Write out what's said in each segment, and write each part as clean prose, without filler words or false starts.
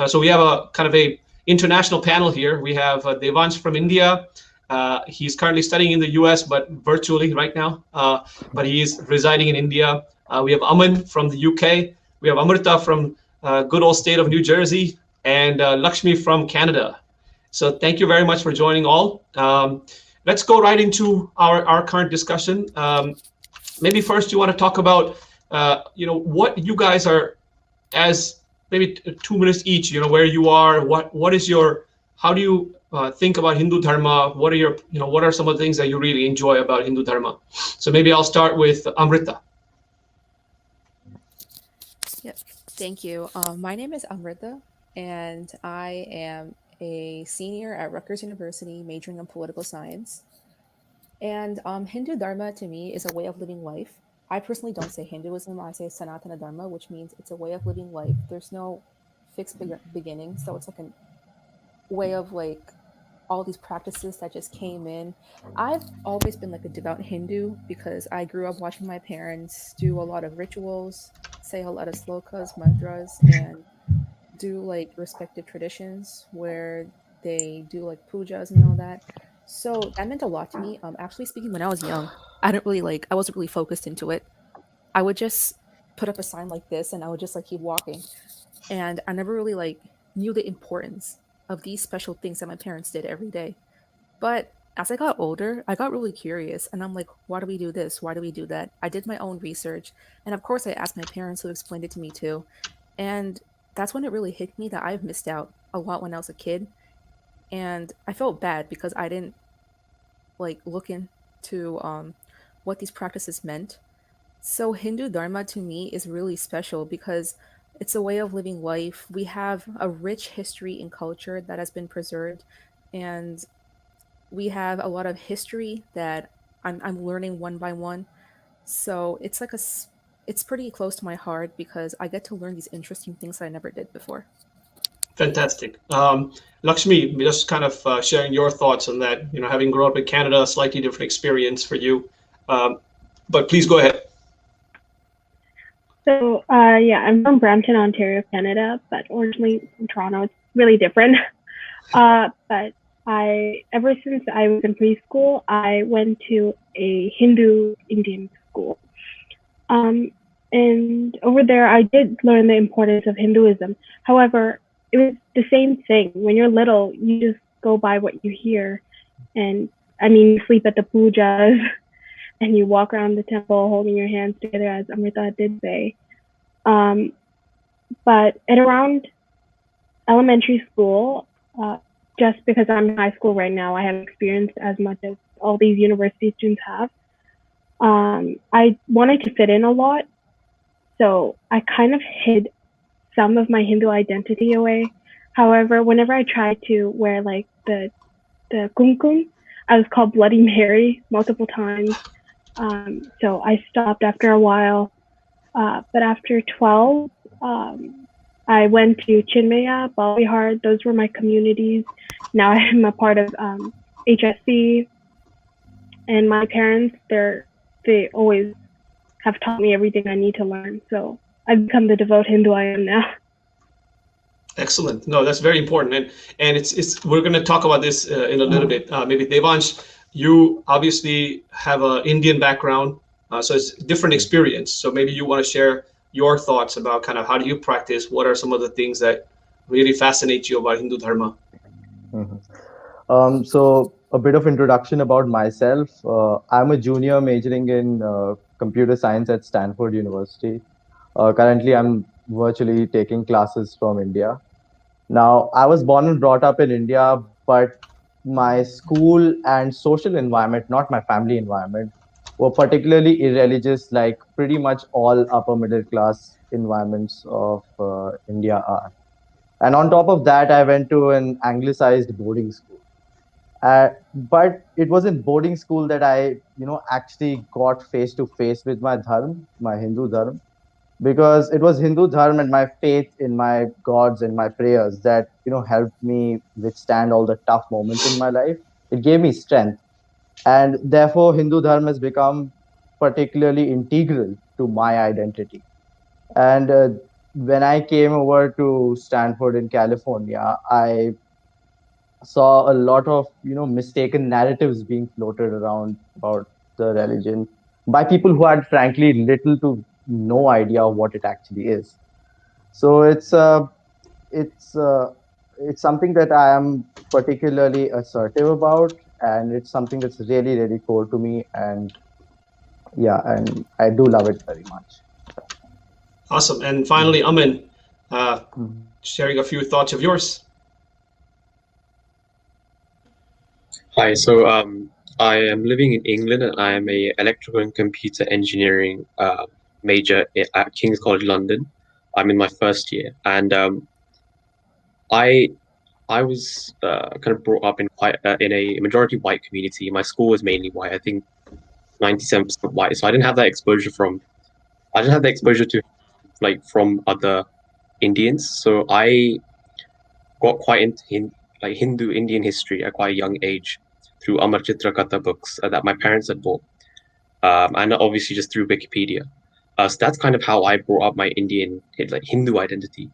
So we have a kind of a international panel here. We have Devansh from India. He's currently studying in the US, but virtually right now. But he is residing in India. We have Aman from the UK. We have Amrita from good old state of New Jersey, and Lakshmi from Canada. So thank you very much for joining all. Let's go right into our current discussion. Maybe first you want to talk about, what you guys are, as maybe 2 minutes each, where you are, what is your, how do you think about Hindu Dharma? What are your, what are some of the things that you really enjoy about Hindu Dharma? So maybe I'll start with Amrita. Yep, thank you. My name is Amrita, and I am a senior at Rutgers University, majoring in political science. And Hindu Dharma to me is a way of living life. I personally don't say Hinduism, I say Sanatana Dharma, which means it's a way of living life. There's no fixed beginning, so it's like a way of like all these practices that just came in. I've always been like a devout Hindu because I grew up watching my parents do a lot of rituals, say a lot of slokas, mantras, and do like respective traditions where they do like pujas and all that. So that meant a lot to me. Actually speaking, when I was young, I wasn't really focused into it. I would just put up a sign like this and I would just like keep walking. And I never really like knew the importance of these special things that my parents did every day. But as I got older, I got really curious and I'm like, why do we do this? Why do we do that? I did my own research. And of course, I asked my parents who explained it to me too. And that's when it really hit me that I've missed out a lot when I was a kid. And I felt bad because I didn't like look into what these practices meant. So Hindu Dharma to me is really special because it's a way of living life. We have a rich history and culture that has been preserved, and we have a lot of history that I'm learning one by one. So it's like it's pretty close to my heart because I get to learn these interesting things that I never did before. Fantastic. Lakshmi, just kind of sharing your thoughts on that, having grown up in Canada, a slightly different experience for you. But please go ahead. So, I'm from Brampton, Ontario, Canada, but originally from Toronto. It's really different. But ever since I was in preschool, I went to a Hindu Indian school. And over there, I did learn the importance of Hinduism. However, it was the same thing. When you're little, you just go by what you hear. And I mean, you sleep at the pujas and you walk around the temple holding your hands together, as Amrita did say. But at around elementary school, just because I'm in high school right now, I haven't experienced as much as all these university students have. I wanted to fit in a lot. So I kind of hid some of my Hindu identity away. However, whenever I tried to wear like the kumkum, I was called Bloody Mary multiple times. So I stopped after a while. But after 12, I went to Chinmaya, Balvihar. Those were my communities. Now I'm a part of HSC. And my parents, they always have taught me everything I need to learn. So I've become the devout Hindu I am now. Excellent. No, that's very important. And it's we're going to talk about this in a little bit. Maybe Devansh, you obviously have an Indian background, so it's a different experience. So maybe you want to share your thoughts about kind of how do you practice? What are some of the things that really fascinate you about Hindu Dharma? Mm-hmm. So a bit of introduction about myself. I'm a junior majoring in computer science at Stanford University. Currently, I'm virtually taking classes from India. Now, I was born and brought up in India, but my school and social environment, not my family environment, were particularly irreligious, like pretty much all upper middle class environments of India are. And on top of that, I went to an anglicized boarding school. But it was in boarding school that I, actually got face to face with my dharma, my Hindu dharma, because it was Hindu dharma and my faith in my gods and my prayers that, helped me withstand all the tough moments in my life. It gave me strength. And therefore, Hindu dharma has become particularly integral to my identity. And when I came over to Stanford in California, I saw a lot of mistaken narratives being floated around about the religion by people who had frankly little to no idea of what it actually is. So it's uh, it's something that I am particularly assertive about, and it's something that's really really core to me. And yeah, and I do love it very much. Awesome. And finally, Amin, Mhm. sharing a few thoughts of yours. Hi, so I am living in England and I am a electrical and computer engineering major at King's College London. I'm in my first year, and I I was kind of brought up in quite in a majority white community. My school was mainly white. I think 97% white. So I didn't have the exposure to like from other Indians. So I got quite into like Hindu Indian history at quite a young age through Amar Chitra Katha books that my parents had bought, and obviously just through Wikipedia. So that's kind of how I brought up my Indian like Hindu identity,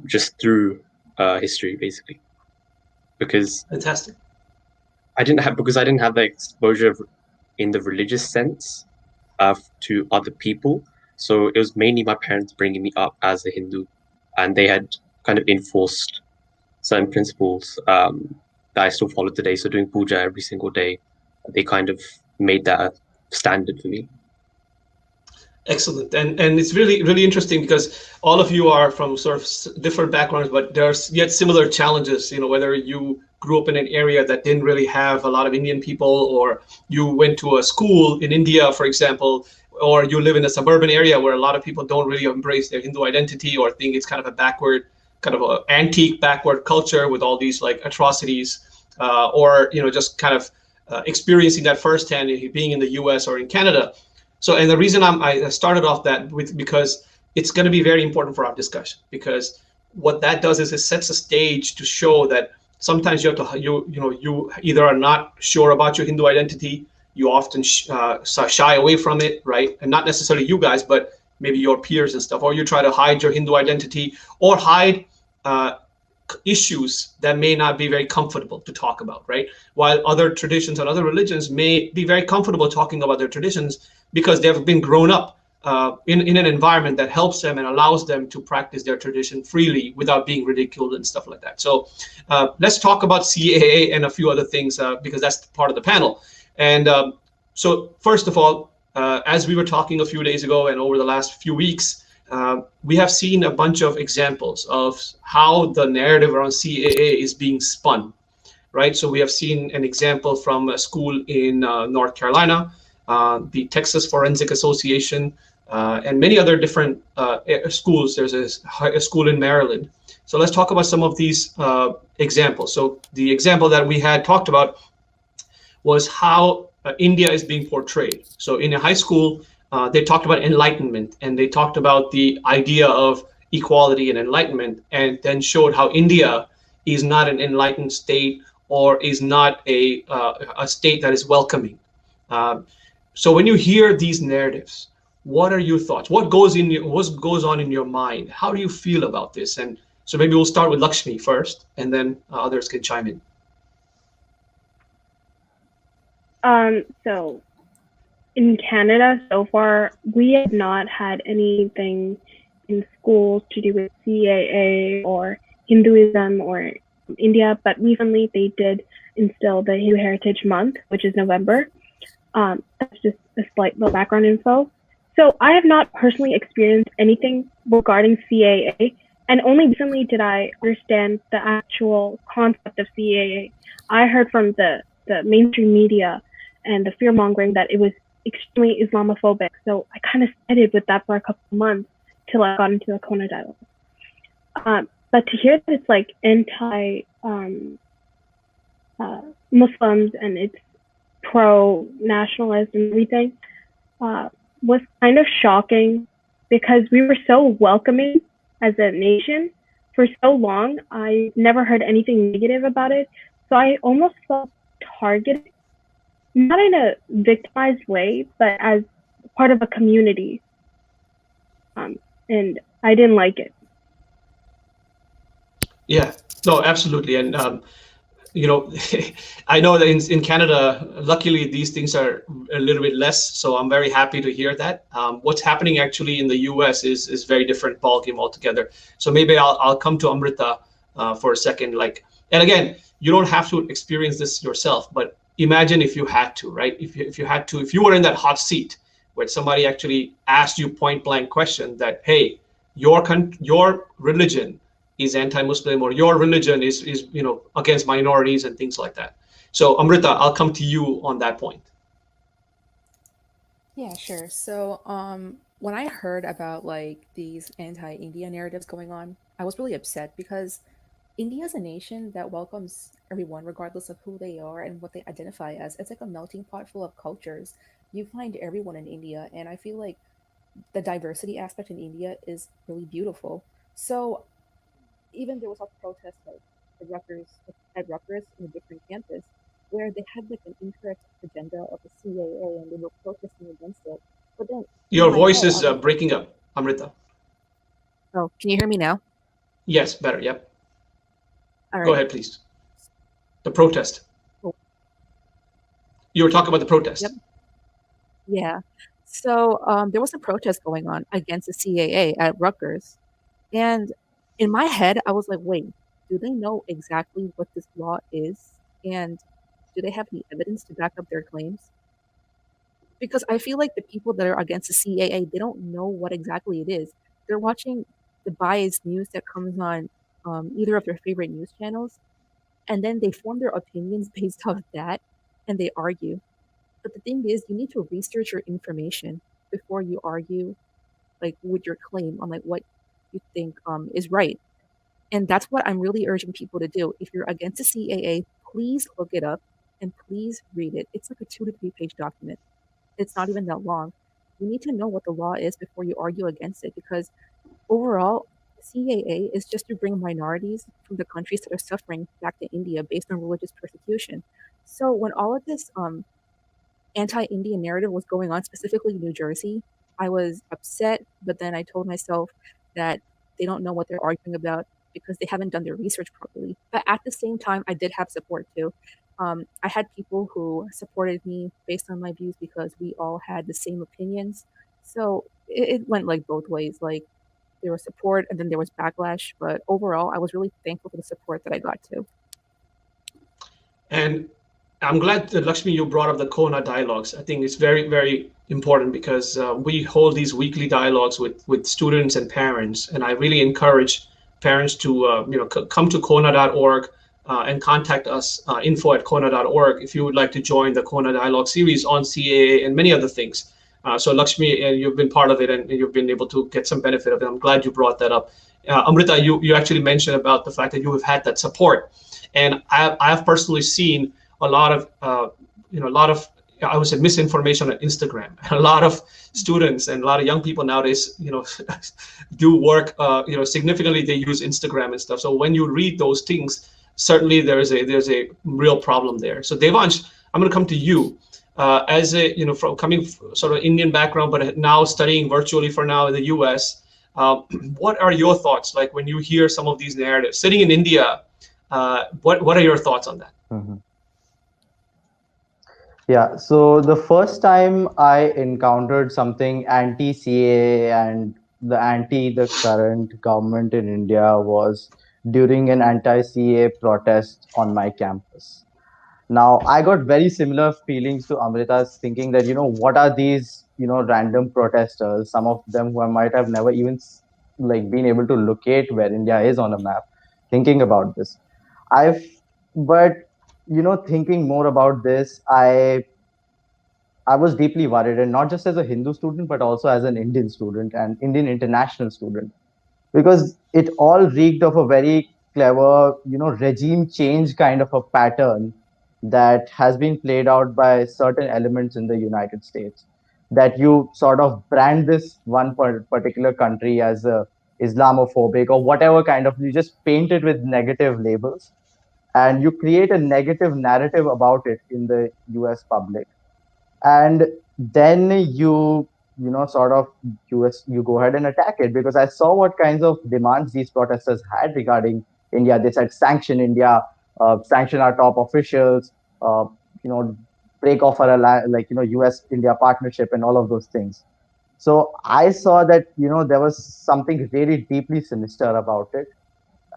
just through history basically, because Fantastic. I didn't have the exposure in the religious sense to other people. So it was mainly my parents bringing me up as a Hindu, and they had kind of enforced certain principles that I still follow today. So doing puja every single day, they kind of made that a standard for me. Excellent. And it's really, really interesting because all of you are from sort of different backgrounds, but there's yet similar challenges, whether you grew up in an area that didn't really have a lot of Indian people, or you went to a school in India, for example, or you live in a suburban area where a lot of people don't really embrace their Hindu identity or think it's kind of a backward, kind of an antique backward culture with all these like atrocities, or, just kind of experiencing that firsthand, being in the US or in Canada. So, and the reason I started off that with, because it's going to be very important for our discussion, because what that does is it sets a stage to show that sometimes you have to, you either are not sure about your Hindu identity, you often shy away from it, right? And not necessarily you guys, but maybe your peers and stuff, or you try to hide your Hindu identity or hide issues that may not be very comfortable to talk about, right? While other traditions and other religions may be very comfortable talking about their traditions because they've been grown up in an environment that helps them and allows them to practice their tradition freely without being ridiculed and stuff like that. So let's talk about CAA and a few other things because that's part of the panel. And so first of all, as we were talking a few days ago and over the last few weeks, we have seen a bunch of examples of how the narrative around CAA is being spun, right? So we have seen an example from a school in North Carolina, the Texas Forensic Association, and many other different schools. There's a school in Maryland. So let's talk about some of these examples. So the example that we had talked about was how India is being portrayed. So in a high school, they talked about enlightenment, and they talked about the idea of equality and enlightenment, and then showed how India is not an enlightened state or is not a state that is welcoming. So when you hear these narratives, what are your thoughts? What goes on in your mind? How do you feel about this? And so maybe we'll start with Lakshmi first, and then others can chime in. So in Canada so far, we have not had anything in schools to do with CAA or Hinduism or India, but recently they did instill the Hindu Heritage Month, which is November. That's just a slight little background info. So I have not personally experienced anything regarding CAA, and only recently did I understand the actual concept of CAA. I heard from the mainstream media and the fear mongering that it was extremely Islamophobic. So I kind of sided with that for a couple of months till I got into the Kona dialogue. But to hear that it's like anti Muslims and it's pro nationalist and everything was kind of shocking, because we were so welcoming as a nation for so long. I never heard anything negative about it. So I almost felt targeted, not in a victimized way, but as part of a community. And I didn't like it. Yeah, no, absolutely. And you know, I know that in Canada, luckily these things are a little bit less. So I'm very happy to hear that. What's happening actually in the U.S. is very different ballgame altogether. So maybe I'll come to Amrita for a second. Like, and again, you don't have to experience this yourself, but imagine if you had to, right? If you had to, if you were in that hot seat where somebody actually asked you point blank question that, hey, your religion is anti-Muslim, or your religion is against minorities and things like that. So Amrita, I'll come to you on that point. Yeah, sure. So, when I heard about like these anti-India narratives going on, I was really upset because India is a nation that welcomes everyone, regardless of who they are and what they identify as. It's like a melting pot full of cultures. You find everyone in India, and I feel like the diversity aspect in India is really beautiful. So, even there was a protest like at Rutgers in a different campus where they had like an incorrect agenda of the CAA and they were protesting against it. But then in Your my voice head, I is was like, breaking up, Amrita. oh, can you hear me now? Yes, better. Yep. All Go right. ahead, please. The protest. Cool. You were talking about the protest. Yep. Yeah. So there was a protest going on against the CAA at Rutgers. And in my head, I was like, wait, do they know exactly what this law is? And do they have any evidence to back up their claims? Because I feel like the people that are against the CAA, they don't know what exactly it is. They're watching the biased news that comes on either of their favorite news channels, and then they form their opinions based off that, and they argue. But the thing is, you need to research your information before you argue, like with your claim on like what you think is right. And that's what I'm really urging people to do. If you're against the CAA, please look it up and please read it. It's like a 2 to 3 page document. It's not even that long. You need to know what the law is before you argue against it because overall, CAA is just to bring minorities from the countries that are suffering back to India based on religious persecution. So when all of this anti-Indian narrative was going on, specifically in New Jersey, I was upset, but then I told myself that they don't know what they're arguing about because they haven't done their research properly. But at the same time, I did have support too. I had people who supported me based on my views because we all had the same opinions. So it went like both ways. Like there was support and then there was backlash. But overall, I was really thankful for the support that I got too. And I'm glad that Lakshmi, you brought up the Kona dialogues. I think it's very, very important because we hold these weekly dialogues with students and parents, and I really encourage parents to come to Kona.org and contact us, info@kona.org, if you would like to join the Kona Dialogue series on CAA and many other things. So Lakshmi, you've been part of it and you've been able to get some benefit of it. I'm glad you brought that up. Amrita, you actually mentioned about the fact that you have had that support, and I've personally seen a lot of I would say misinformation on Instagram. A lot of students and a lot of young people nowadays, do work, significantly. They use Instagram and stuff. So when you read those things, certainly there's a real problem there. So Devansh, I'm going to come to you as a from coming sort of Indian background, but now studying virtually for now in the U.S. What are your thoughts like when you hear some of these narratives? Sitting in India, what are your thoughts on that? Mhm. Yeah, so the first time I encountered something anti-CAA and the current government in India was during an anti-CAA protest on my campus. Now, I got very similar feelings to Amrita's, thinking that, what are these, random protesters, some of them who I might have never even like been able to locate where India is on a map, thinking about this. I've, but, thinking more about this, I was deeply worried, and not just as a Hindu student, but also as an Indian student and Indian international student, because it all reeked of a very clever, regime change kind of a pattern that has been played out by certain elements in the United States. That you sort of brand this one particular country as a Islamophobic or whatever kind of, you just paint it with negative labels and you create a negative narrative about it in the US public, and then you sort of you go ahead and attack it, because I saw what kinds of demands these protesters had regarding India. They said sanction India, sanction our top officials, uh, you know, break off our US India partnership and all of those things. So I saw that there was something really deeply sinister about it.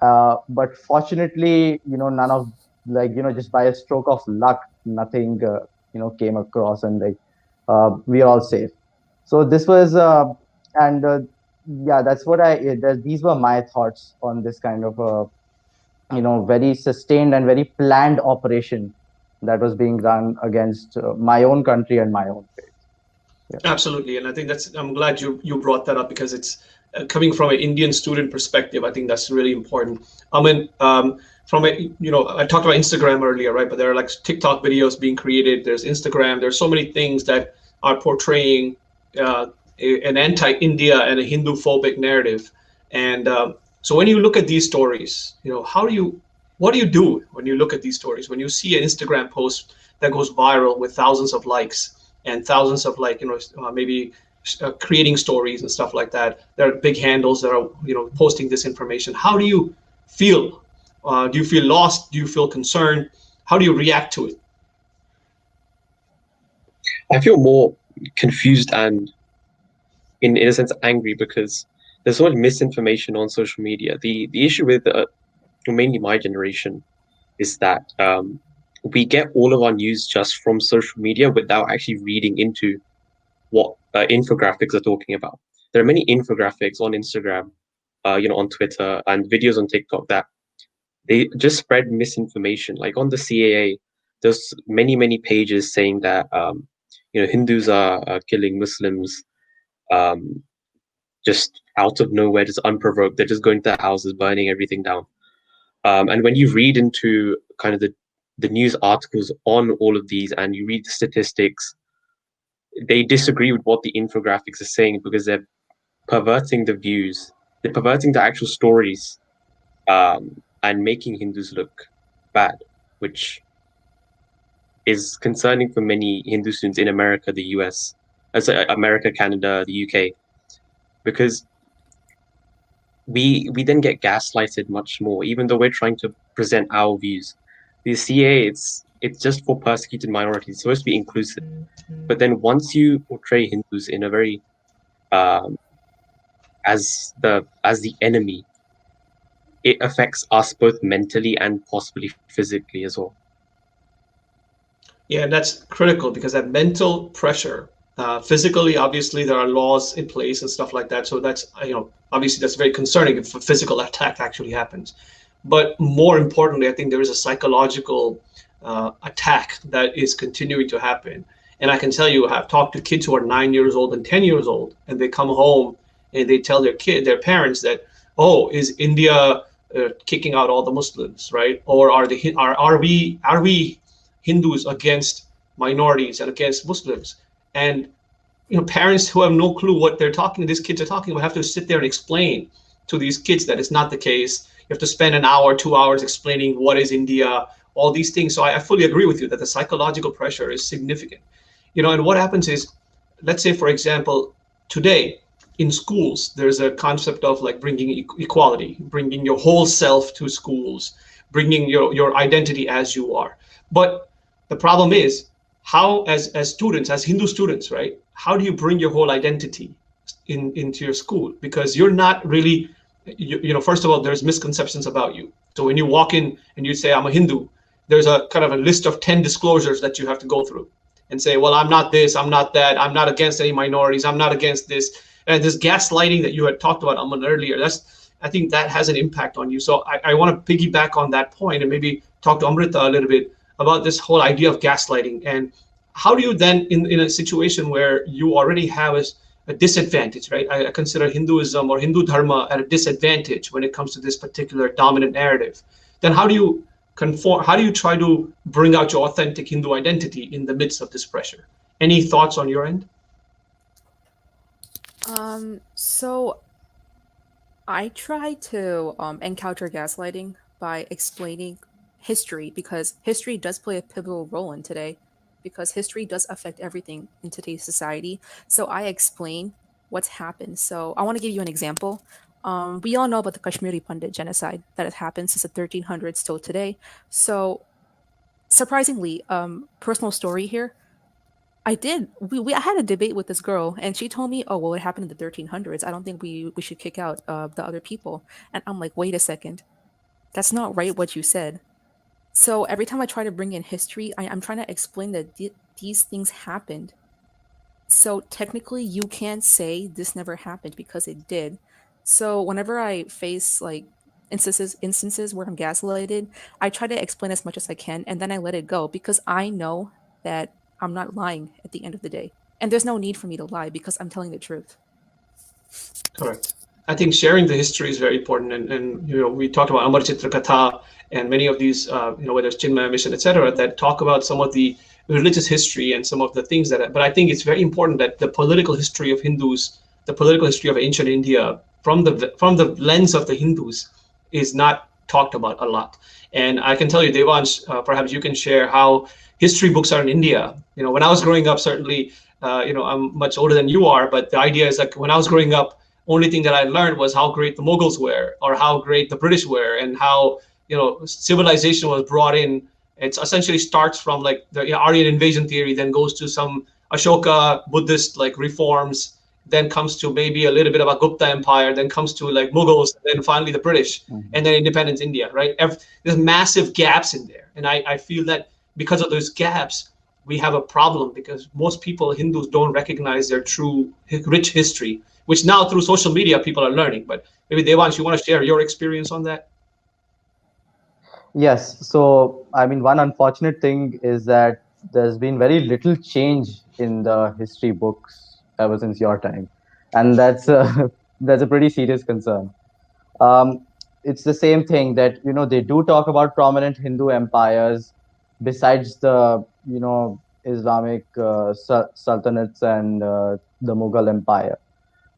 But fortunately, none of just by a stroke of luck, nothing came across, and we are all safe. So this was and yeah, that's what these were my thoughts on this kind of very sustained and very planned operation that was being run against my own country and my own faith. Yeah. Absolutely, and I think I'm glad you brought that up, because it's coming from an Indian student perspective. I think that's really important. I mean, from I talked about Instagram earlier, right? But there are like TikTok videos being created. There's Instagram. There's so many things that are portraying an anti-India and a Hindu-phobic narrative. And so when you look at these stories, what do you do when you look at these stories? When you see an Instagram post that goes viral with thousands of likes and thousands of maybe creating stories and stuff like that. There are big handles that are posting this information. How do you feel? Do you feel lost? Do you feel concerned? How do you react to it? I feel more confused and, in a sense, angry, because there's so much misinformation on social media. The issue with mainly my generation is that we get all of our news just from social media without actually reading into what infographics are talking about. There are many infographics on Instagram, on Twitter, and videos on TikTok that they just spread misinformation. Like on the CAA, there's many pages saying that Hindus are killing Muslims just out of nowhere, just unprovoked. They're just going to their houses, burning everything down. And when you read into kind of the news articles on all of these, and you read the statistics, they disagree with what the infographics are saying, because they're perverting the views, they're perverting the actual stories, and making Hindus look bad, which is concerning for many Hindu students in America, the US, America, Canada, the UK, because we then get gaslighted much more, even though we're trying to present our views. The CAA, it's just for persecuted minorities. It's supposed to be inclusive. But then once you portray Hindus in a very as the enemy, it affects us both mentally and possibly physically as well. Yeah, and that's critical, because that mental pressure, physically, obviously there are laws in place and stuff like that. So that's, obviously that's very concerning if a physical attack actually happens. But more importantly, I think there is a psychological attack that is continuing to happen. And I can tell you, I've talked to kids who are 9 years old and 10 years old, and they come home and they tell their parents that, oh, is India kicking out all the Muslims, right? Or are we Hindus against minorities and against Muslims? And parents who have no clue what these kids are talking about, have to sit there and explain to these kids that it's not the case. You have to spend an hour, 2 hours explaining what is India, all these things. So I fully agree with you that the psychological pressure is significant. And what happens is, let's say, for example, today in schools, there's a concept of like bringing equality, bringing your whole self to schools, bringing your identity as you are. But the problem is, how as students, as Hindu students, right? How do you bring your whole identity into your school? Because you're not really, first of all, there's misconceptions about you. So when you walk in and you say, I'm a Hindu, there's a kind of a list of 10 disclosures that you have to go through and say, well, I'm not this, I'm not that, I'm not against any minorities, I'm not against this. And this gaslighting that you had talked about, Aman, earlier, I think that has an impact on you. So I want to piggyback on that point and maybe talk to Amrita a little bit about this whole idea of gaslighting. And how do you then, in a situation where you already have a disadvantage, right? I consider Hinduism or Hindu Dharma at a disadvantage when it comes to this particular dominant narrative. Then how do you conform? How do you try to bring out your authentic Hindu identity in the midst of this pressure? Any thoughts on your end? So I try to encounter gaslighting by explaining history, because history does play a pivotal role in today. because history does affect everything in today's society. So I explain what's happened. So I want to give you an example. We all know about the Kashmiri Pundit genocide that has happened since the 1300s till today. So surprisingly, personal story here. I had a debate with this girl, and she told me, "Oh, well, it happened in the 1300s. I don't think we should kick out the other people." And I'm like, "Wait a second, that's not right what you said." So every time I try to bring in history, I'm trying to explain that these things happened. So technically, you can't say this never happened because it did. So whenever I face like instances where I'm gaslighted, I try to explain as much as I can, and then I let it go because I know that I'm not lying at the end of the day, and there's no need for me to lie because I'm telling the truth. Correct. I think sharing the history is very important, and we talked about Amar Chitra Katha and many of these, whether it's Chinmaya Mission, etc., that talk about some of the religious history and some of the things that. But I think it's very important that the political history of Hindus, the political history of ancient India, from the lens of the Hindus, is not talked about a lot. And I can tell you, Devansh, perhaps you can share how history books are in India. When I was growing up, certainly, I'm much older than you are, but the idea is like when I was growing up, only thing that I learned was how great the Mughals were, or how great the British were, and how civilization was brought in. It essentially starts from like the Aryan invasion theory, then goes to some Ashoka Buddhist like reforms, then comes to maybe a little bit of a Gupta Empire, then comes to like Mughals, then finally the British, and then independence India, right? There's massive gaps in there, and I feel that because of those gaps, we have a problem because most people, Hindus, don't recognize their true rich history, which now through social media people are learning. But maybe Devansh, you want to share your experience on that? Yes. So, I mean, one unfortunate thing is that there's been very little change in the history books ever since your time, and that's that's a pretty serious concern. Um, it's the same thing that they do talk about prominent Hindu empires besides the Islamic sultanates and the Mughal Empire.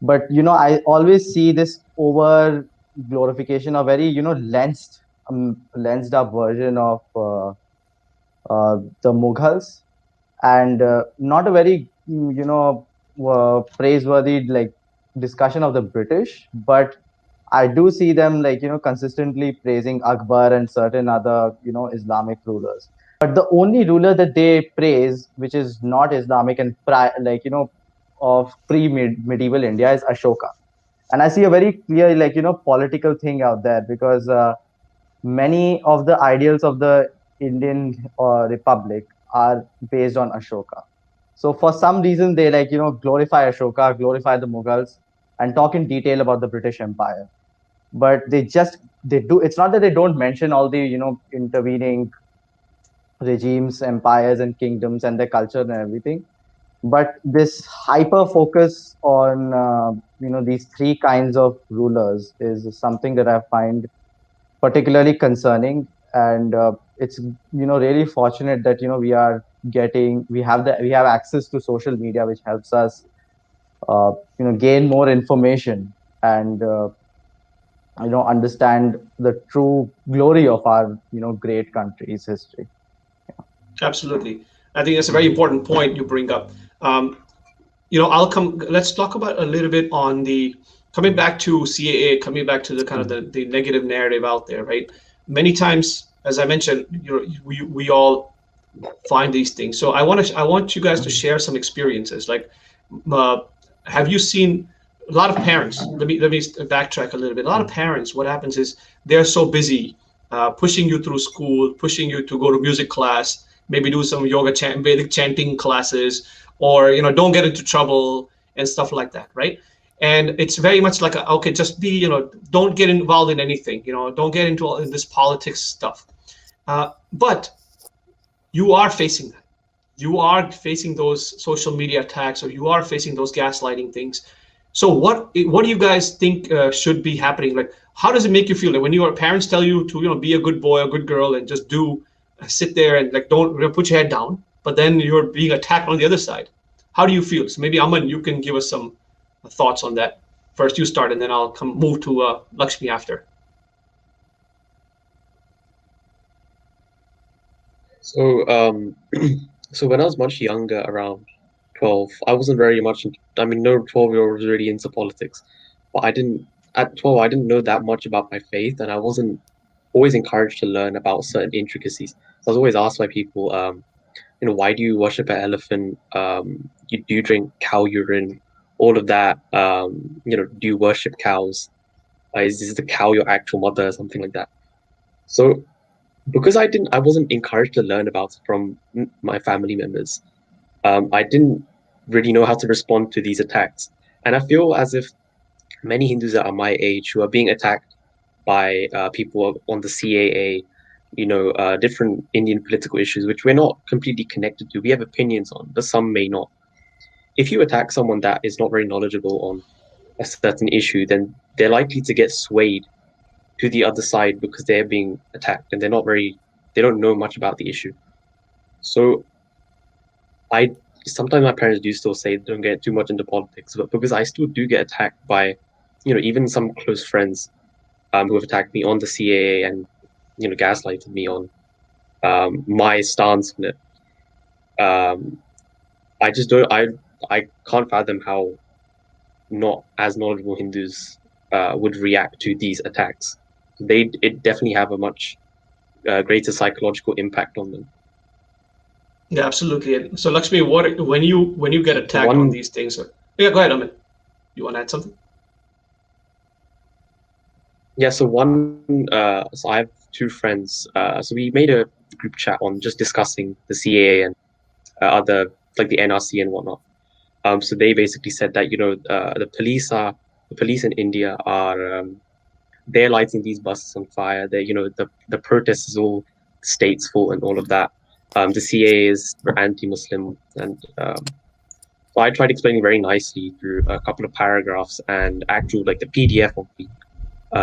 But I always see this over glorification, a very lensed up version of the Mughals, and not a very praiseworthy like discussion of the British. But I do see them like consistently praising Akbar and certain other Islamic rulers. But the only ruler that they praise, which is not Islamic and of pre-medieval India, is Ashoka. And I see a very clear like political thing out there, because many of the ideals of the Indian Republic are based on Ashoka. So for some reason they like glorify Ashoka, glorify the Mughals, and talk in detail about the British Empire. But they do. It's not that they don't mention all the intervening regimes, empires, and kingdoms and their culture and everything. But this hyper focus on these three kinds of rulers is something that I find particularly concerning. And it's really fortunate that we have access to social media, which helps us gain more information and understand the true glory of our great country's history. Absolutely. I think that's a very important point you bring up. Let's talk about a little bit on coming back to CAA, coming back to the kind of the negative narrative out there, right? Many times, as I mentioned, we all find these things. So I want you guys to share some experiences. Like, have you seen a lot of parents? Let me backtrack a little bit. A lot of parents, what happens is they're so busy pushing you through school, pushing you to go to music class, maybe do some yoga Vedic chanting classes, or don't get into trouble and stuff like that, right? And it's very much like okay, just be don't get involved in anything, don't get into all this politics stuff. But you are facing that. You are facing those social media attacks, or you are facing those gaslighting things. So what do you guys think should be happening? Like, how does it make you feel? Like when your parents tell you to be a good boy, a good girl, and just sit there and like don't put your head down, but then you're being attacked on the other side. How do you feel? So maybe Aman, you can give us some thoughts on that. First you start, and then I'll move to Lakshmi after. So So when I was much younger, around 12, I wasn't very much. I mean, no 12-year-old was really into politics, but at 12, I didn't know that much about my faith, and I wasn't always encouraged to learn about certain intricacies. So I was always asked by people, why do you worship an elephant? Do you drink cow urine? All of that. Do you worship cows? Is the cow your actual mother or something like that? So because I wasn't encouraged to learn about it from my family members. I didn't really know how to respond to these attacks, and I feel as if many Hindus that are my age who are being attacked by people on the CAA, different Indian political issues, which we're not completely connected to. We have opinions on, but some may not. If you attack someone that is not very knowledgeable on a certain issue, then they're likely to get swayed to the other side because they're being attacked and they don't know much about the issue. So I sometimes my parents do still say don't get too much into politics, but because I still do get attacked by, even some close friends who have attacked me on the CAA and gaslighted me on my stance on it. I just don't. I can't fathom how not as knowledgeable Hindus would react to these attacks. It definitely have a much greater psychological impact on them. Yeah, absolutely. So Lakshmi, when you get attacked on these things, yeah, go ahead, Amit. You want to add something? Yeah, so I have two friends. So we made a group chat on just discussing the CAA and other like the NRC and whatnot. So they basically said that the police in India are they're lighting these buses on fire. The protest is all the state's fault and all of that. The CAA is anti-Muslim, and so I tried explaining very nicely through a couple of paragraphs and actual like the PDF of the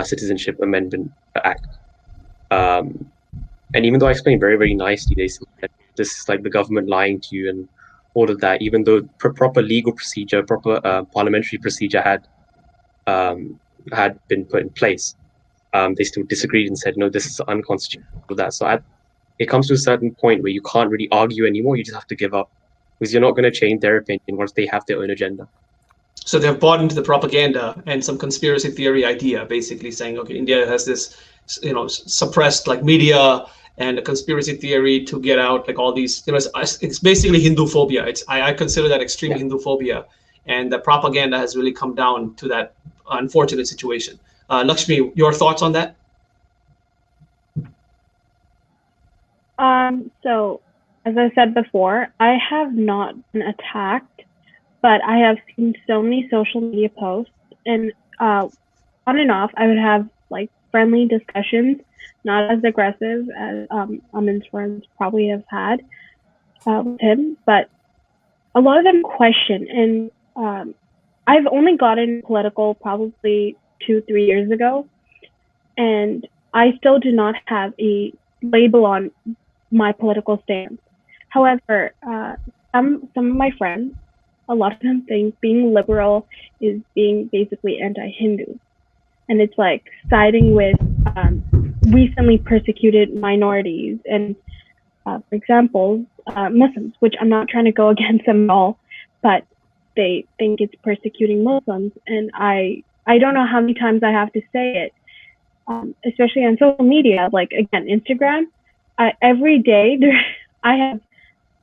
Citizenship Amendment Act. And even though I explained very, very nicely, they said that this is like the government lying to you and all of that, even though proper legal procedure, proper parliamentary procedure had been put in place, they still disagreed and said, no, this is unconstitutional. That so it comes to a certain point where you can't really argue anymore. You just have to give up because you're not going to change their opinion once they have their own agenda. So they've bought into the propaganda and some conspiracy theory idea, basically saying, okay, India has this, suppressed like media and a conspiracy theory to get out like all these, it's basically Hindu phobia. I consider that extreme Hindu phobia, and the propaganda has really come down to that unfortunate situation. Lakshmi, your thoughts on that? So as I said before, I have not been attacked, but I have seen so many social media posts, and on and off, I would have like friendly discussions, not as aggressive as Amin's friends probably have had with him, but a lot of them question. And I've only gotten political probably 2-3 years ago, and I still do not have a label on my political stance. However, some of my friends, a lot of them think being liberal is being basically anti-Hindu. And it's like siding with recently persecuted minorities and, for example, Muslims, which I'm not trying to go against them at all, but they think it's persecuting Muslims. And I don't know how many times I have to say it, especially on social media, like, again, Instagram. Every day I have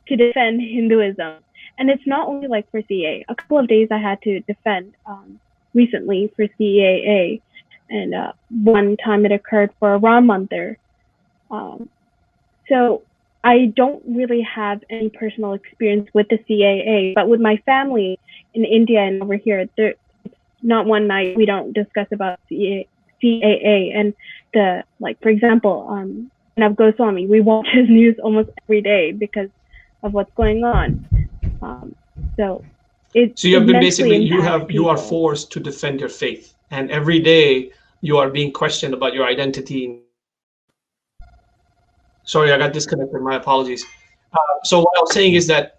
to defend Hinduism. And it's not only like for CAA. A couple of days I had to defend recently for CAA. And one time it occurred for Ram Mandir. So I don't really have any personal experience with the CAA, but with my family in India and over here, it's not one night we don't discuss about CAA. And for example, Pranav Goswami, we watch his news almost every day because of what's going on. So you have been basically you are forced to defend your faith, and every day you are being questioned about your identity. Sorry, I got disconnected. My apologies. So what I was saying is that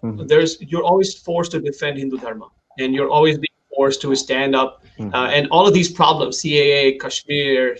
you're always forced to defend Hindu Dharma, and you're always being forced to stand up. And all of these problems, CAA, Kashmir,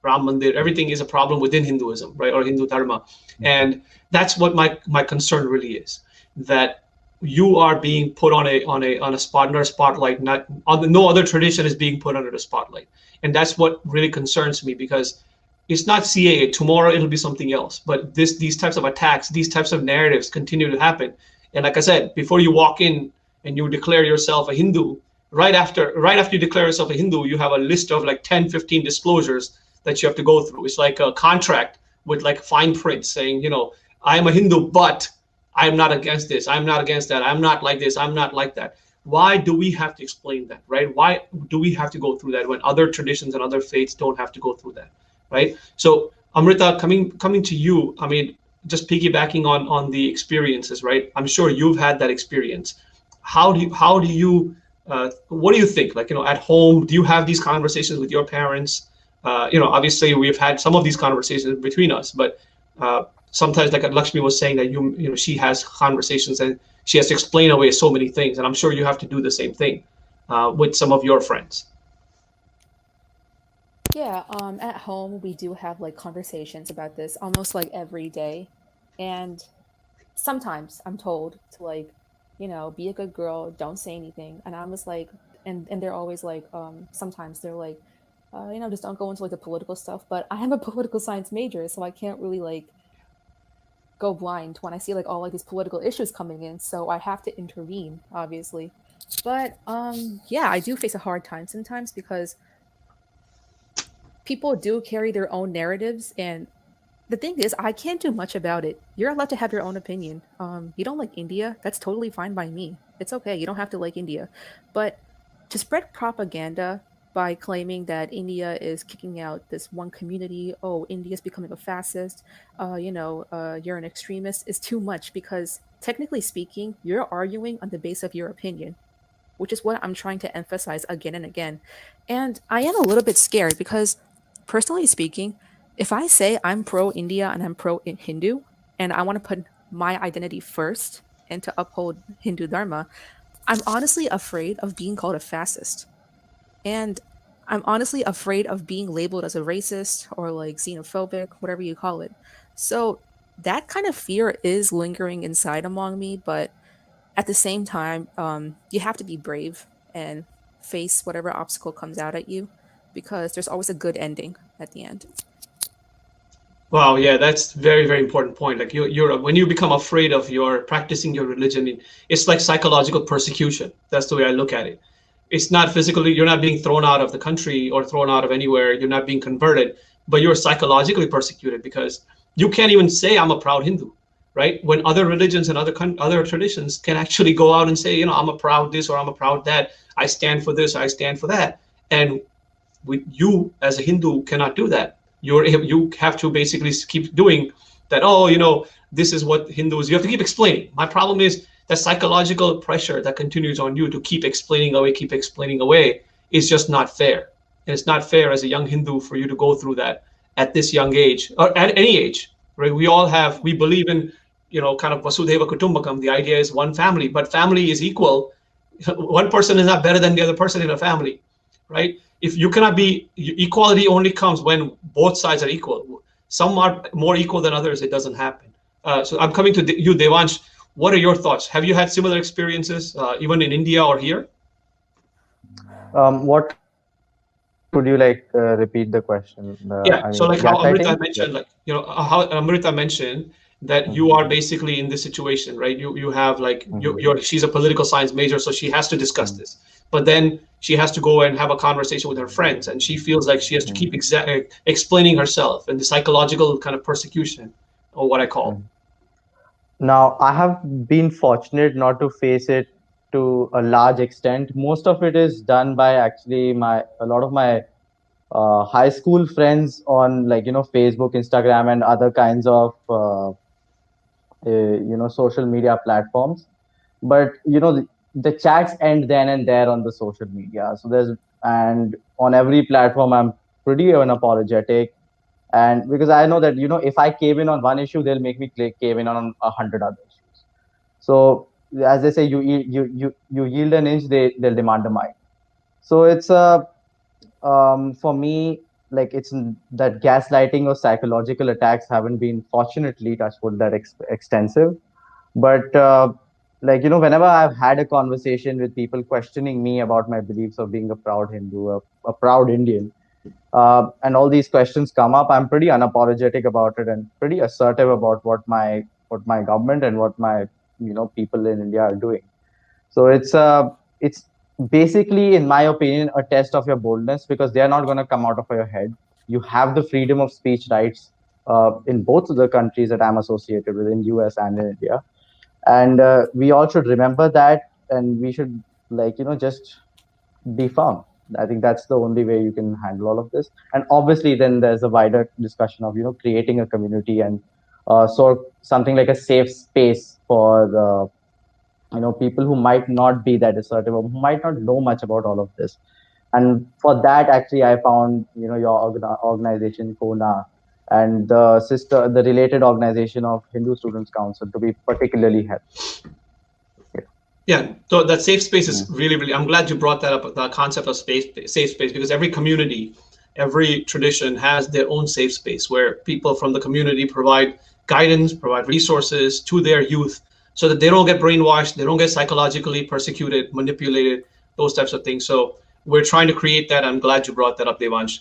Ram Mandir, everything is a problem within Hinduism, right, or Hindu Dharma. And that's what my concern really is. that you are being put on a spotlight. Not on no other tradition is being put under the spotlight, and that's what really concerns me, because it's not CAA. Tomorrow it'll be something else. But these types of attacks, these types of narratives continue to happen. And like I said, before you walk in and you declare yourself a Hindu, right after you declare yourself a Hindu, you have a list of like 10, 15 disclosures that you have to go through. It's like a contract with like fine print saying, I'm a Hindu, but I'm not against this. I'm not against that. I'm not like this. I'm not like that. Why do we have to explain that, right? Why do we have to go through that when other traditions and other faiths don't have to go through that, right? So Amrita, coming to you, I mean, just piggybacking on the experiences, right? I'm sure you've had that experience. How do you what do you think? Like, at home, do you have these conversations with your parents? Obviously we've had some of these conversations between us, but sometimes, like Lakshmi was saying, that she has conversations and she has to explain away so many things, and I'm sure you have to do the same thing with some of your friends. Yeah, at home we do have like conversations about this almost like every day. And sometimes I'm told to like, be a good girl, don't say anything. And I was like, and they're always like, sometimes they're like, just don't go into like the political stuff. But I am a political science major, so I can't really like go blind when I see like all like these political issues coming in. So I have to intervene, obviously. But yeah, I do face a hard time sometimes because people do carry their own narratives, and the thing is, I can't do much about it. You're allowed to have your own opinion. You don't like India, that's totally fine by me. It's okay, you don't have to like India. But to spread propaganda by claiming that India is kicking out this one community, oh, India's becoming a fascist, you're an extremist, is too much, because technically speaking, you're arguing on the base of your opinion, which is what I'm trying to emphasize again and again. And I am a little bit scared because, personally speaking, if I say I'm pro India and I'm pro Hindu, and I want to put my identity first and to uphold Hindu Dharma, I'm honestly afraid of being called a fascist. And I'm honestly afraid of being labeled as a racist or like xenophobic, whatever you call it. So that kind of fear is lingering inside among me, but at the same time, you have to be brave and face whatever obstacle comes out at you, because there's always a good ending at the end. Wow, yeah, that's very, very important point. Like you're when you become afraid of your practicing your religion, it's like psychological persecution. That's the way I look at it. It's not physically, you're not being thrown out of the country or thrown out of anywhere. You're not being converted, but you're psychologically persecuted because you can't even say I'm a proud Hindu, right? When other religions and other traditions can actually go out and say, I'm a proud this or I'm a proud that. I stand for this, I stand for that, and you as a Hindu cannot do that. You have to basically keep doing that. Oh, this is what Hindus. You have to keep explaining. My problem is that psychological pressure that continues on you to keep explaining away is just not fair. And it's not fair as a young Hindu for you to go through that at this young age or at any age, right? We believe in, kind of Vasudhaiva Kutumbakam. The idea is one family, but family is equal. One person is not better than the other person in a family, right? If you cannot be, equality only comes when both sides are equal. Some are more equal than others. It doesn't happen. So I'm coming to you, Devansh. What are your thoughts? Have you had similar experiences, even in India or here? What could you repeat the question? So like how Amrita mentioned, how Amrita mentioned that you are basically in this situation, right? You have she's a political science major, so she has to discuss this. But then she has to go and have a conversation with her friends, and she feels like she has to keep explaining herself, and the psychological kind of persecution, or what I call. Now, I have been fortunate not to face it to a large extent. Most of it is done by actually a lot of my high school friends on Facebook, Instagram, and other kinds of social media platforms. But the chats end then and there on the social media. So and on every platform I'm pretty unapologetic, and because I know that if I cave in on one issue, they'll make me cave in on 100 other issues. So as they say, you yield an inch, they'll demand a mile. So it's for me, it's that gaslighting or psychological attacks haven't been, fortunately, touch wood, that extensive. But like, whenever I've had a conversation with people questioning me about my beliefs of being a proud Hindu, a proud Indian, and all these questions come up, I'm pretty unapologetic about it and pretty assertive about what my government and what my people in India are doing. So it's basically, in my opinion, a test of your boldness, because they are not going to come out of your head. You have the freedom of speech rights in both of the countries that I'm associated with, in US and in India, and we all should remember that, and we should, like, just be firm. I think that's the only way you can handle all of this. And obviously, then there's a wider discussion of creating a community and sort something like a safe space for people who might not be that assertive or who might not know much about all of this. And for that, actually, I found your organization Kona and the related organization of Hindu Students Council to be particularly helpful. Yeah, so that safe space is really, really, I'm glad you brought that up, the concept of safe space, because every community, every tradition has their own safe space where people from the community provide guidance, provide resources to their youth so that they don't get brainwashed, they don't get psychologically persecuted, manipulated, those types of things. So we're trying to create that. I'm glad you brought that up, Devansh.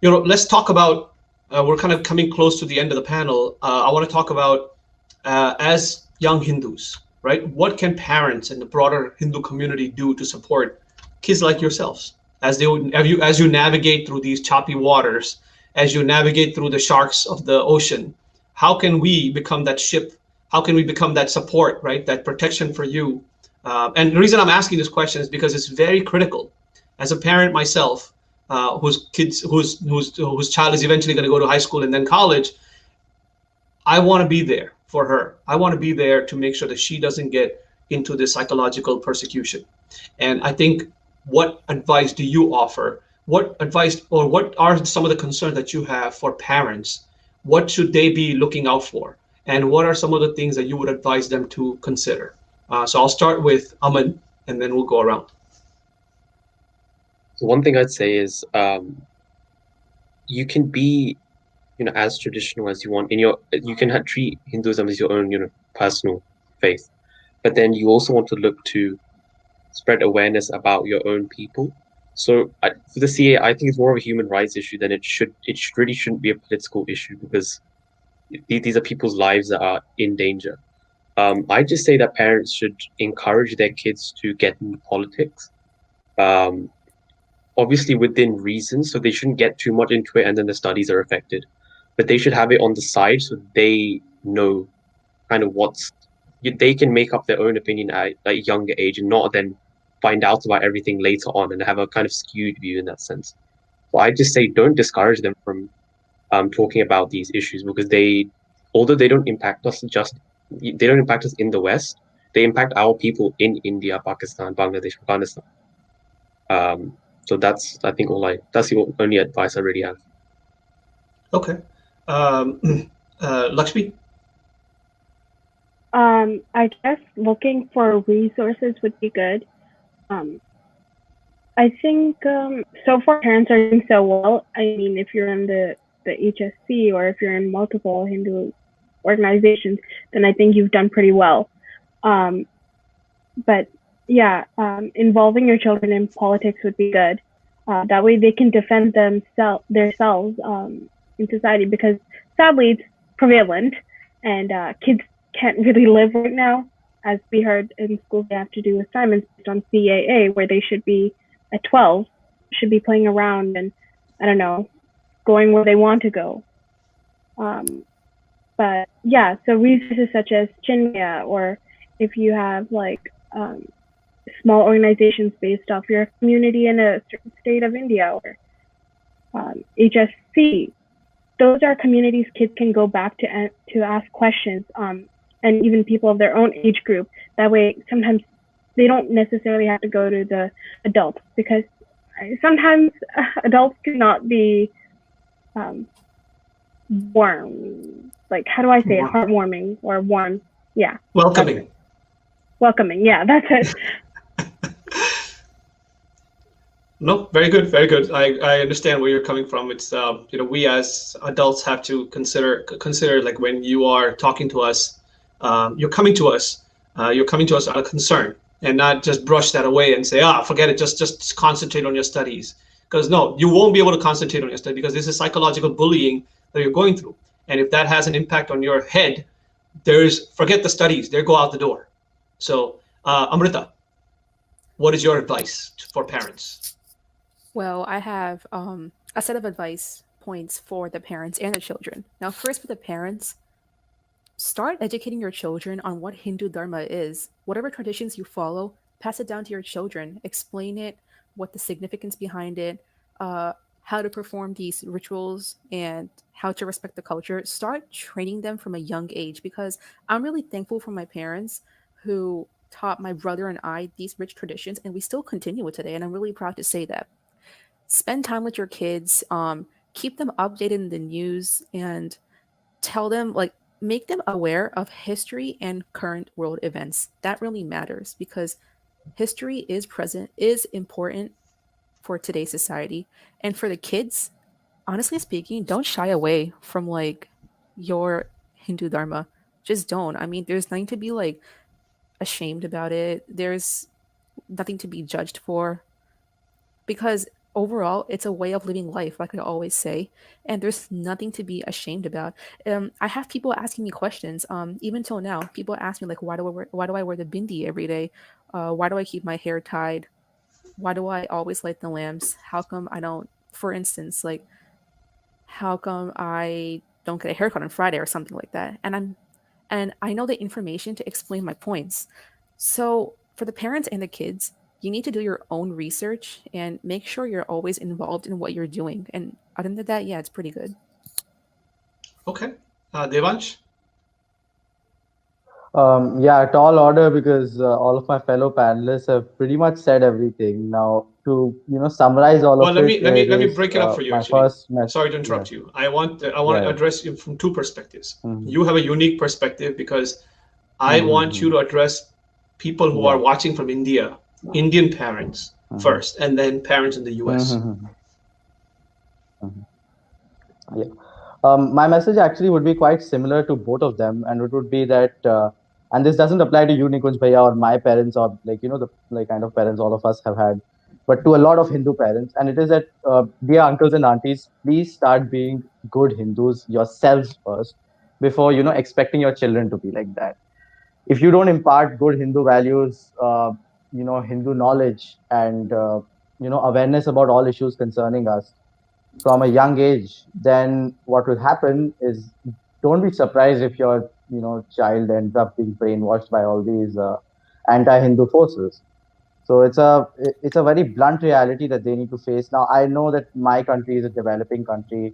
Let's talk about, we're kind of coming close to the end of the panel. I want to talk about, as young Hindus, right? What can parents and the broader Hindu community do to support kids like yourselves as you navigate through these choppy waters, as you navigate through the sharks of the ocean? How can we become that ship? How can we become that support, right? That protection for you? And the reason I'm asking this question is because it's very critical. As a parent myself, whose child is eventually going to go to high school and then college, I want to be there for her. I want to be there to make sure that she doesn't get into this psychological persecution. And I think, what advice do you offer? What advice, or what are some of the concerns that you have for parents? What should they be looking out for? And what are some of the things that you would advise them to consider? So I'll start with Aman, and then we'll go around. So one thing I'd say is you can be as traditional as you want you can treat Hinduism as your own personal faith, but then you also want to look to spread awareness about your own people. So for the CAA, I think it's more of a human rights issue than it really shouldn't be a political issue, because these are people's lives that are in danger. I just say that parents should encourage their kids to get into politics, obviously within reason, so they shouldn't get too much into it and then the studies are affected. But they should have it on the side so they know kind of they can make up their own opinion at a younger age, and not then find out about everything later on and have a kind of skewed view in that sense. So I just say, don't discourage them from talking about these issues, because although they don't impact us in the West, they impact our people in India, Pakistan, Bangladesh, Afghanistan. So that's, I think, that's the only advice I really have. Okay. Lakshmi? I guess looking for resources would be good. I think so far parents are doing so well. I mean, if you're in the HSC, or if you're in multiple Hindu organizations, then I think you've done pretty well. But yeah, involving your children in politics would be good. That way they can defend themselves in society, because sadly it's prevalent, and kids can't really live right now. As we heard in school, they have to do assignments based on CAA, where they should be at 12, should be playing around and, I don't know, going where they want to go. But yeah, so resources such as Chinmaya, or if you have like small organizations based off your community in a certain state of India, or HSC, those are communities kids can go back to ask questions, and even people of their own age group. That way, sometimes they don't necessarily have to go to the adults, because sometimes adults cannot be warm. Like, how do I say it? Heartwarming or warm? Yeah. Welcoming. Welcoming. Yeah, that's it. No, very good, very good. I understand where you're coming from. It's we as adults have to consider, like, when you are talking to us, you're coming to us You're coming to us out of concern, and not just brush that away and say, forget it, just concentrate on your studies. Because no, you won't be able to concentrate on your study because this is psychological bullying that you're going through. And if that has an impact on your head, forget the studies, they go out the door. So Amrita, what is your advice for parents? Well, I have a set of advice points for the parents and the children. Now, first for the parents, start educating your children on what Hindu Dharma is. Whatever traditions you follow, pass it down to your children. Explain it, what the significance behind it, how to perform these rituals, and how to respect the culture. Start training them from a young age, because I'm really thankful for my parents who taught my brother and I these rich traditions, and we still continue it today. And I'm really proud to say that. Spend time with your kids, keep them updated in the news, and tell them, like, make them aware of history and current world events. That really matters, because history is important for today's society. And for the kids, honestly speaking, don't shy away from like your Hindu Dharma. Just don't. I mean, there's nothing to be like ashamed about it. There's nothing to be judged for, because overall it's a way of living life, like I always say, and there's nothing to be ashamed about. I have people asking me questions, even till now. People ask me like, why do I wear the bindi every day? Why do I keep my hair tied? Why do I always light the lamps? How come I don't, for instance, like, how come I don't get a haircut on Friday or something like that? And I know the information to explain my points. So for the parents and the kids, you need to do your own research and make sure you're always involved in what you're doing. And other than that, yeah, it's pretty good. Okay. Devansh? Yeah, tall order, because all of my fellow panelists have pretty much said everything. Now, to summarize all Well, of let it, me break it up for you. my Actually, first message. sorry to interrupt you. I want to Yeah. address you from two perspectives. Mhm. You have a unique perspective because I want you to address people who are watching from India, Indian parents first, and then parents in the US. Yeah. My message actually would be quite similar to both of them, and it would be that, and this doesn't apply to you, Nikunj Bhaiya, or my parents, or the like kind of parents all of us have had, but to a lot of Hindu parents, and it is that, dear uncles and aunties, please start being good Hindus yourselves first before expecting your children to be like that. If you don't impart good Hindu values, Hindu knowledge, and awareness about all issues concerning us from a young age, then what will happen is, don't be surprised if your child ends up being brainwashed by all these anti-Hindu forces. So it's a very blunt reality that they need to face. Now, I know that my country is a developing country.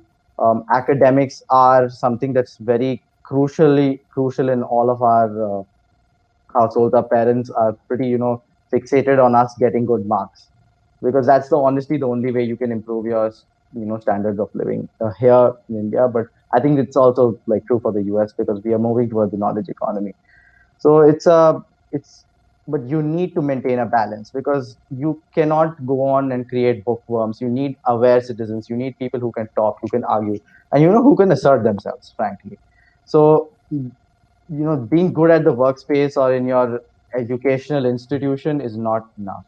Academics are something that's very crucial in all of our households. Our parents are pretty fixated on us getting good marks, because that's honestly the only way you can improve your standards of living here in India. But I think it's also like true for the US, because we are moving towards the knowledge economy. So it's but you need to maintain a balance, because you cannot go on and create bookworms. You need aware citizens. You need people who can talk, who can argue, and who can assert themselves, frankly. So being good at the workspace or in your educational institution is not enough.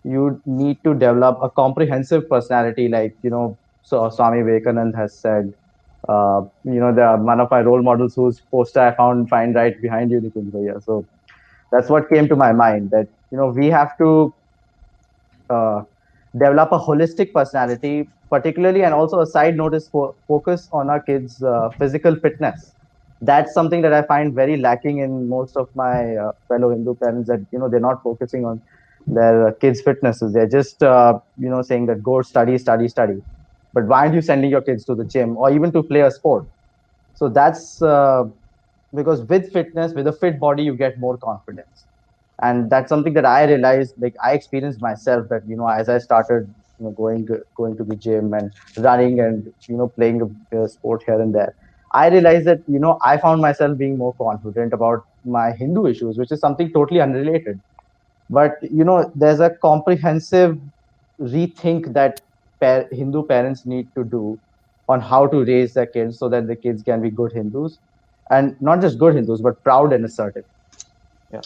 You need to develop a comprehensive personality, like so Swami Vivekanand has said. One of my role models whose poster I find right behind you, Nikunj Bhaiya. So that's what came to my mind, that we have to uh, develop a holistic personality, particularly. And also, a side note is focus on our kids' physical fitness. That's something that I find very lacking in most of my fellow Hindu parents, that they're not focusing on their kids' fitnesses. They're just saying that go study, study, study. But why aren't you sending your kids to the gym or even to play a sport? So that's because with fitness, with a fit body, you get more confidence. And that's something that I realized, like I experienced myself, that as I started going to the gym and running and playing a sport here and there, I realized that I found myself being more confident about my Hindu issues, which is something totally unrelated. But there's a comprehensive rethink that Hindu parents need to do on how to raise their kids so that the kids can be good Hindus, and not just good Hindus, but proud and assertive. Yeah.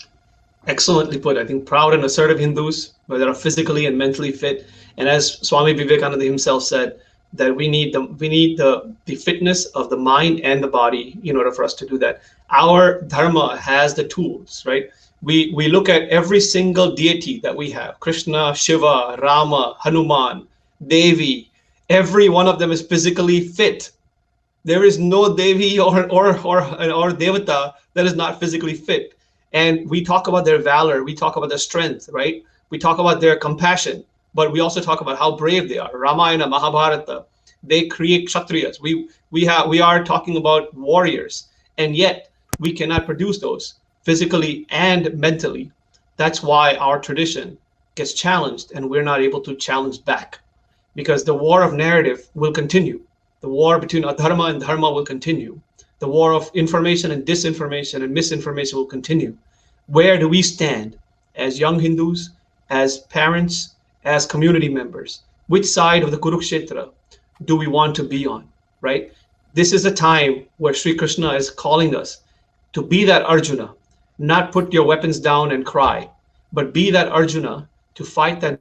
Excellently put. I think proud and assertive Hindus that are physically and mentally fit. And as Swami Vivekananda himself said, that we need the fitness of the mind and the body in order for us to do that. Our dharma has the tools, right? We look at every single deity that we have: Krishna, Shiva, Rama, Hanuman, Devi. Every one of them is physically fit. There is no Devi or Devata that is not physically fit. And we talk about their valor, we talk about their strength, right? We talk about their compassion, but we also talk about how brave they are. Ramayana, Mahabharata, they create Kshatriyas. We are talking about warriors, and yet we cannot produce those physically and mentally. That's why our tradition gets challenged, and we're not able to challenge back, because the war of narrative will continue. The war between adharma and dharma will continue. The war of information and disinformation and misinformation will continue. Where do we stand as young Hindus, as parents, as community members? Which side of the Kurukshetra do we want to be on, right? This is a time where Sri Krishna is calling us to be that Arjuna, not put your weapons down and cry, but be that Arjuna to fight that.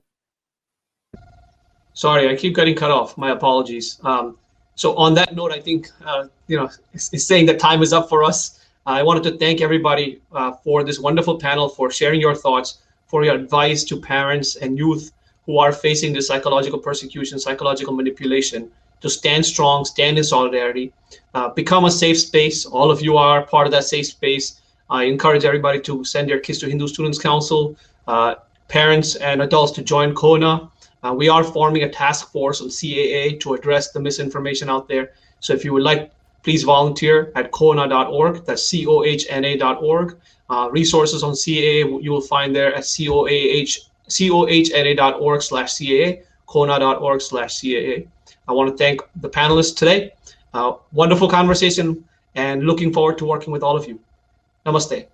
Sorry, I keep getting cut off. My apologies. So on that note, I think, it's saying that time is up for us. I wanted to thank everybody for this wonderful panel, for sharing your thoughts, for your advice to parents and youth who are facing this psychological persecution, psychological manipulation, to stand strong, stand in solidarity, become a safe space. All of you are part of that safe space. I encourage everybody to send their kids to Hindu Students Council, parents and adults to join KONA. We are forming a task force on CAA to address the misinformation out there. So if you would like, please volunteer at kohna.org. That's COHNA.org. Resources on CAA you will find there at COHNA.org/CAA, kohna.org/CAA. I want to thank the panelists today. Wonderful conversation, and looking forward to working with all of you. Namaste.